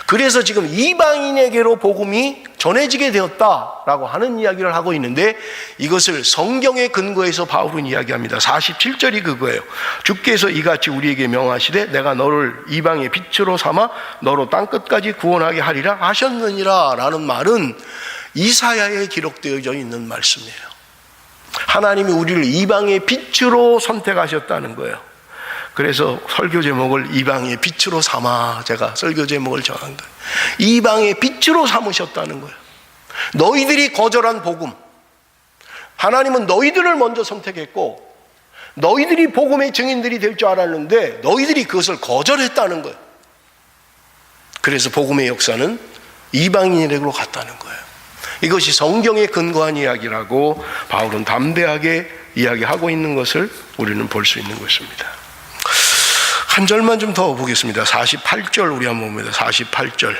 그래서 지금 이방인에게로 복음이 전해지게 되었다라고 하는 이야기를 하고 있는데 이것을 성경에 근거해서 바울은 이야기합니다. 47절이 그거예요. 주께서 이같이 우리에게 명하시되 내가 너를 이방의 빛으로 삼아 너로 땅끝까지 구원하게 하리라 하셨느니라 라는 말은 이사야에 기록되어져 있는 말씀이에요. 하나님이 우리를 이방의 빛으로 선택하셨다는 거예요. 그래서 설교 제목을 이방의 빛으로 삼아 제가 설교 제목을 정한 거예요. 이방의 빛으로 삼으셨다는 거예요. 너희들이 거절한 복음, 하나님은 너희들을 먼저 선택했고 너희들이 복음의 증인들이 될 줄 알았는데 너희들이 그것을 거절했다는 거예요. 그래서 복음의 역사는 이방인에게로 갔다는 거예요. 이것이 성경에 근거한 이야기라고 바울은 담대하게 이야기하고 있는 것을 우리는 볼 수 있는 것입니다. 한 절만 좀 더 보겠습니다. 48절 우리 한번 봅니다. 48절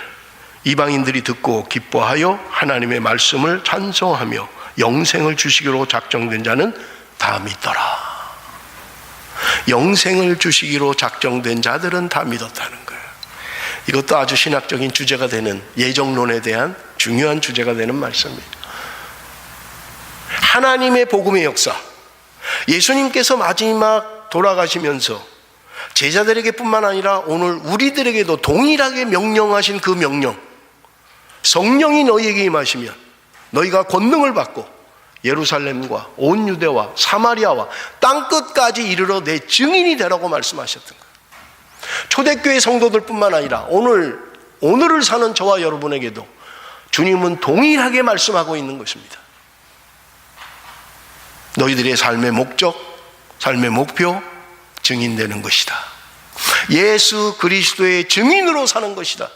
이방인들이 듣고 기뻐하여 하나님의 말씀을 찬송하며 영생을 주시기로 작정된 자는 다 믿더라. 영생을 주시기로 작정된 자들은 다 믿었다는 거예요. 이것도 아주 신학적인 주제가 되는 예정론에 대한 중요한 주제가 되는 말씀입니다. 하나님의 복음의 역사, 예수님께서 마지막 돌아가시면서 제자들에게 뿐만 아니라 오늘 우리들에게도 동일하게 명령하신 그 명령, 성령이 너희에게 임하시면 너희가 권능을 받고 예루살렘과 온 유대와 사마리아와 땅끝까지 이르러 내 증인이 되라고 말씀하셨던 거예요. 초대교회 성도들 뿐만 아니라 오늘을 사는 저와 여러분에게도 주님은 동일하게 말씀하고 있는 것입니다. 너희들의 삶의 목적, 삶의 목표, 증인되는 것이다. 예수 그리스도의 증인으로 사는 것이다.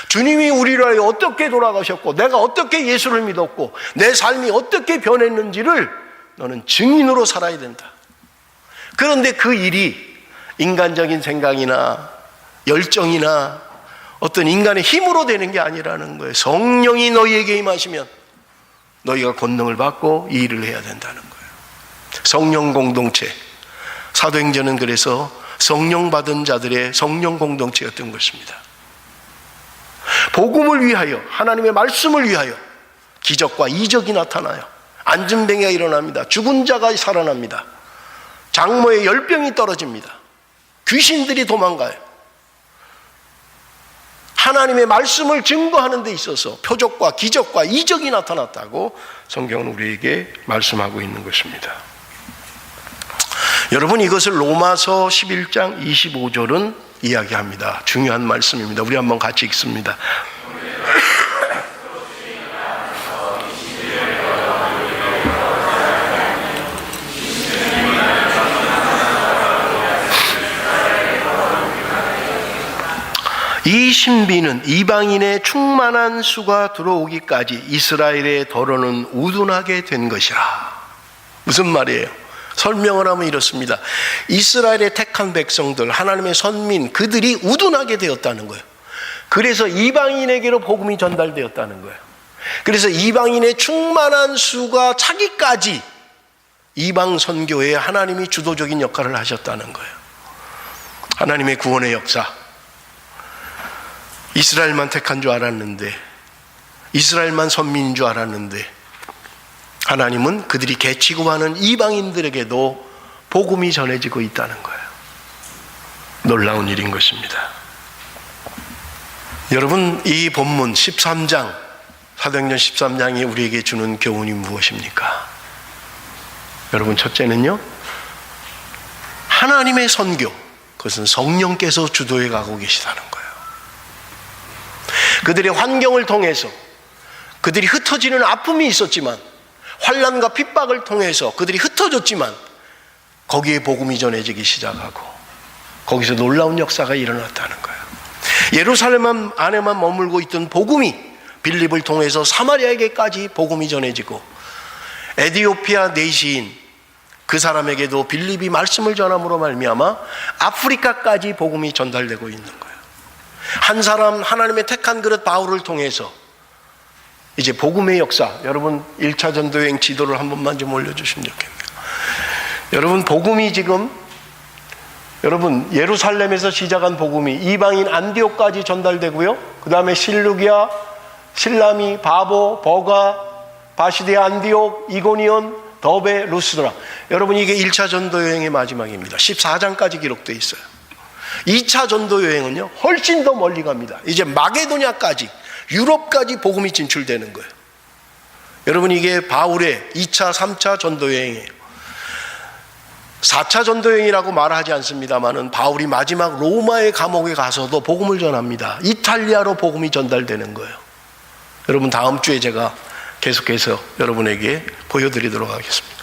주님이 우리를 위하여 어떻게 돌아가셨고 내가 어떻게 예수를 믿었고 내 삶이 어떻게 변했는지를 너는 증인으로 살아야 된다. 그런데 그 일이 인간적인 생각이나 열정이나 어떤 인간의 힘으로 되는 게 아니라는 거예요. 성령이 너희에게 임하시면 너희가 권능을 받고 이 일을 해야 된다는 거예요. 성령 공동체, 사도행전은 그래서 성령 받은 자들의 성령 공동체였던 것입니다. 복음을 위하여, 하나님의 말씀을 위하여 기적과 이적이 나타나요. 안진뱅이가 일어납니다. 죽은 자가 살아납니다. 장모의 열병이 떨어집니다. 귀신들이 도망가요. 하나님의 말씀을 증거하는 데 있어서 표적과 기적과 이적이 나타났다고 성경은 우리에게 말씀하고 있는 것입니다. 여러분, 이것을 로마서 11장 25절은 이야기합니다. 중요한 말씀입니다. 우리 한번 같이 읽습니다. 이 신비는 이방인의 충만한 수가 들어오기까지 이스라엘의 더러는 우둔하게 된 것이라. 무슨 말이에요? 설명을 하면 이렇습니다. 이스라엘의 택한 백성들, 하나님의 선민, 그들이 우둔하게 되었다는 거예요. 그래서 이방인에게로 복음이 전달되었다는 거예요. 그래서 이방인의 충만한 수가 차기까지 이방 선교에 하나님이 주도적인 역할을 하셨다는 거예요. 하나님의 구원의 역사. 이스라엘만 택한 줄 알았는데, 이스라엘만 선민인 줄 알았는데, 하나님은 그들이 개치고 하는 이방인들에게도 복음이 전해지고 있다는 거예요. 놀라운 일인 것입니다. 여러분, 이 본문 13장, 사도행전 13장이 우리에게 주는 교훈이 무엇입니까? 여러분, 첫째는요, 하나님의 선교, 그것은 성령께서 주도해 가고 계시다는 거예요. 그들의 환경을 통해서 그들이 흩어지는 아픔이 있었지만, 환난과 핍박을 통해서 그들이 흩어졌지만 거기에 복음이 전해지기 시작하고 거기서 놀라운 역사가 일어났다는 거예요. 예루살렘 안에만 머물고 있던 복음이 빌립을 통해서 사마리아에게까지 복음이 전해지고, 에티오피아 내시인 그 사람에게도 빌립이 말씀을 전함으로 말미암아 아프리카까지 복음이 전달되고 있는 거예요. 한 사람, 하나님의 택한 그릇 바울을 통해서 이제 복음의 역사, 여러분 1차 전도여행 지도를 한 번만 좀 올려주시면 좋겠네요. 여러분, 복음이 지금, 여러분 예루살렘에서 시작한 복음이 이방인 안디옥까지 전달되고요, 그 다음에 실루기아, 실라미, 바보, 버가, 바시디아, 안디옥, 이고니온, 더베, 루스드라. 여러분, 이게 1차 전도여행의 마지막입니다. 14장까지 기록되어 있어요. 2차 전도여행은요 훨씬 더 멀리 갑니다. 이제 마게도냐까지, 유럽까지 복음이 진출되는 거예요. 여러분, 이게 바울의 2차, 3차 전도여행이에요. 4차 전도여행이라고 말하지 않습니다만은 바울이 마지막 로마의 감옥에 가서도 복음을 전합니다. 이탈리아로 복음이 전달되는 거예요. 여러분, 다음 주에 제가 계속해서 여러분에게 보여드리도록 하겠습니다.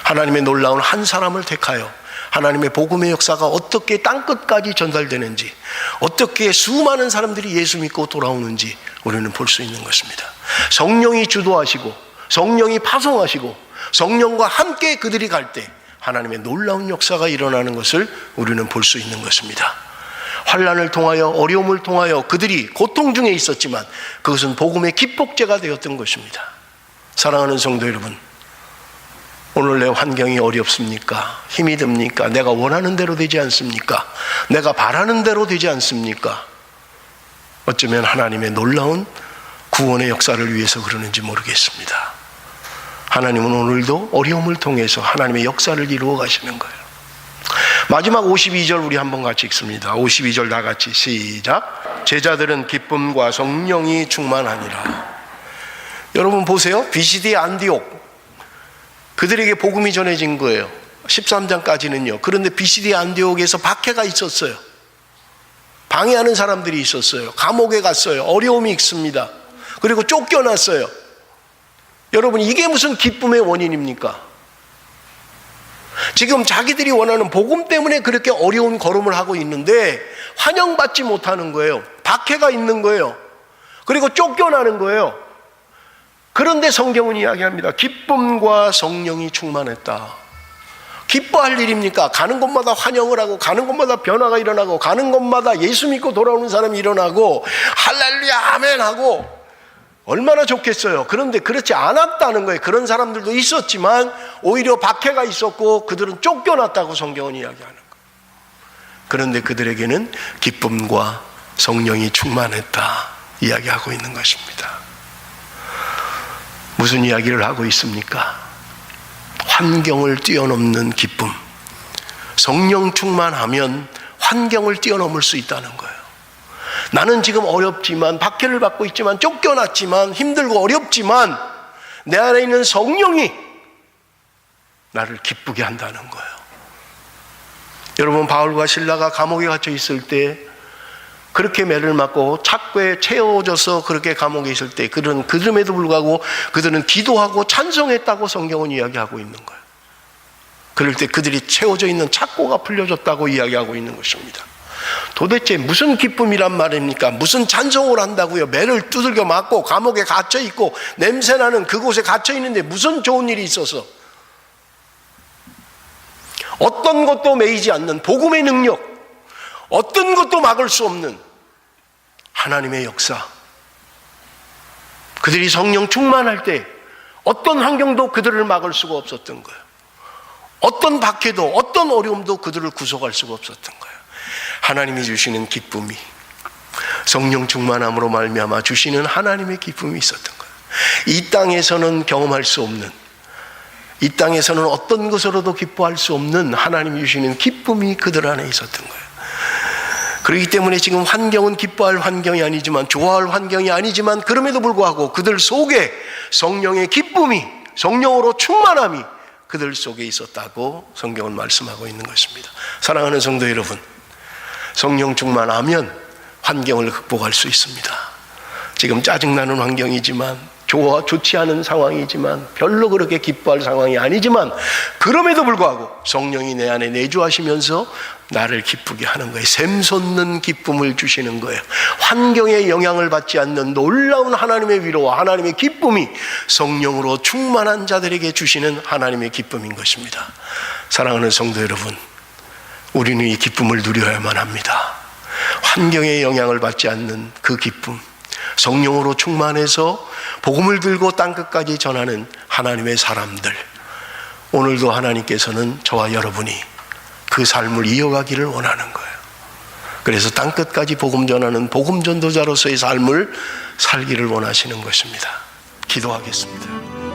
하나님의 놀라운 한 사람을 택하여 하나님의 복음의 역사가 어떻게 땅끝까지 전달되는지, 어떻게 수많은 사람들이 예수 믿고 돌아오는지 우리는 볼 수 있는 것입니다. 성령이 주도하시고 성령이 파송하시고 성령과 함께 그들이 갈 때 하나님의 놀라운 역사가 일어나는 것을 우리는 볼 수 있는 것입니다. 환난을 통하여, 어려움을 통하여 그들이 고통 중에 있었지만 그것은 복음의 기폭제가 되었던 것입니다. 사랑하는 성도 여러분, 오늘 내 환경이 어렵습니까? 힘이 듭니까? 내가 원하는 대로 되지 않습니까? 내가 바라는 대로 되지 않습니까? 어쩌면 하나님의 놀라운 구원의 역사를 위해서 그러는지 모르겠습니다. 하나님은 오늘도 어려움을 통해서 하나님의 역사를 이루어 가시는 거예요. 마지막 52절 우리 한번 같이 읽습니다. 52절 다 같이 시작. 제자들은 기쁨과 성령이 충만하니라. 여러분 보세요. 비시디 안디옥, 그들에게 복음이 전해진 거예요. 13장까지는요. 그런데 비시디 안디옥에서 박해가 있었어요. 방해하는 사람들이 있었어요. 감옥에 갔어요. 어려움이 있습니다. 그리고 쫓겨났어요. 여러분, 이게 무슨 기쁨의 원인입니까? 지금 자기들이 원하는 복음 때문에 그렇게 어려운 걸음을 하고 있는데 환영받지 못하는 거예요. 박해가 있는 거예요. 그리고 쫓겨나는 거예요. 그런데 성경은 이야기합니다. 기쁨과 성령이 충만했다. 기뻐할 일입니까? 가는 곳마다 환영을 하고, 가는 곳마다 변화가 일어나고, 가는 곳마다 예수 믿고 돌아오는 사람이 일어나고, 할렐루야 아멘 하고, 얼마나 좋겠어요. 그런데 그렇지 않았다는 거예요. 그런 사람들도 있었지만 오히려 박해가 있었고 그들은 쫓겨났다고 성경은 이야기하는 거예요. 그런데 그들에게는 기쁨과 성령이 충만했다 이야기하고 있는 것입니다. 무슨 이야기를 하고 있습니까? 환경을 뛰어넘는 기쁨. 성령 충만하면 환경을 뛰어넘을 수 있다는 거예요. 나는 지금 어렵지만, 박해를 받고 있지만, 쫓겨났지만, 힘들고 어렵지만 내 안에 있는 성령이 나를 기쁘게 한다는 거예요. 여러분, 바울과 실라가 감옥에 갇혀 있을 때 그렇게 매를 맞고 착고에 채워져서 그렇게 감옥에 있을 때 그럼에도 불구하고 그들은 기도하고 찬송했다고 성경은 이야기하고 있는 거예요. 그럴 때 그들이 채워져 있는 착고가 풀려졌다고 이야기하고 있는 것입니다. 도대체 무슨 기쁨이란 말입니까? 무슨 찬송을 한다고요? 매를 두들겨 맞고 감옥에 갇혀 있고 냄새나는 그곳에 갇혀 있는데 무슨 좋은 일이 있어서, 어떤 것도 매이지 않는 복음의 능력, 어떤 것도 막을 수 없는 하나님의 역사. 그들이 성령 충만할 때 어떤 환경도 그들을 막을 수가 없었던 거예요. 어떤 박해도, 어떤 어려움도 그들을 구속할 수가 없었던 거예요. 하나님이 주시는 기쁨이, 성령 충만함으로 말미암아 주시는 하나님의 기쁨이 있었던 거예요. 이 땅에서는 경험할 수 없는, 이 땅에서는 어떤 것으로도 기뻐할 수 없는 하나님이 주시는 기쁨이 그들 안에 있었던 거예요. 그렇기 때문에 지금 환경은 기뻐할 환경이 아니지만, 좋아할 환경이 아니지만, 그럼에도 불구하고 그들 속에 성령의 기쁨이, 성령으로 충만함이 그들 속에 있었다고 성경은 말씀하고 있는 것입니다. 사랑하는 성도 여러분, 성령 충만하면 환경을 극복할 수 있습니다. 지금 짜증나는 환경이지만, 좋지 않은 상황이지만, 별로 그렇게 기뻐할 상황이 아니지만, 그럼에도 불구하고 성령이 내 안에 내주하시면서 나를 기쁘게 하는 거예요. 샘솟는 기쁨을 주시는 거예요. 환경에 영향을 받지 않는 놀라운 하나님의 위로와 하나님의 기쁨이 성령으로 충만한 자들에게 주시는 하나님의 기쁨인 것입니다. 사랑하는 성도 여러분, 우리는 이 기쁨을 누려야만 합니다. 환경에 영향을 받지 않는 그 기쁨, 성령으로 충만해서 복음을 들고 땅끝까지 전하는 하나님의 사람들, 오늘도 하나님께서는 저와 여러분이 그 삶을 이어가기를 원하는 거예요. 그래서 땅끝까지 복음 전하는 복음 전도자로서의 삶을 살기를 원하시는 것입니다. 기도하겠습니다.